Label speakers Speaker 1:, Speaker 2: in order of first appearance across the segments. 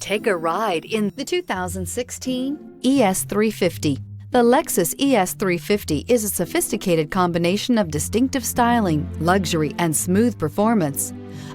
Speaker 1: Take a ride in the 2016 ES350. The Lexus ES350 is a sophisticated combination of distinctive styling, luxury, and smooth performance.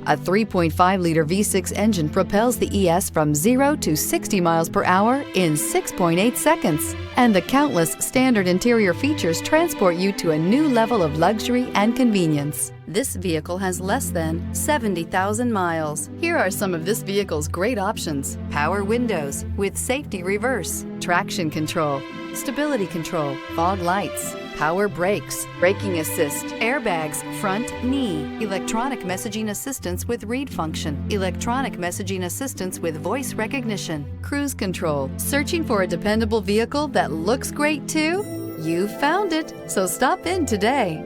Speaker 1: A 3.5-liter V6 engine propels the ES from 0 to 60 miles per hour in 6.8 seconds, and the countless standard interior features transport you to a new level of luxury and convenience. This vehicle has less than 70,000 miles. Here are some of this vehicle's great options: power windows with safety reverse, traction control, stability control, fog lights, power brakes, braking assist, airbags, front knee, electronic messaging assistance with read function, electronic messaging assistance with voice recognition, cruise control. Searching for a dependable vehicle that looks great too? You found it, so stop in today.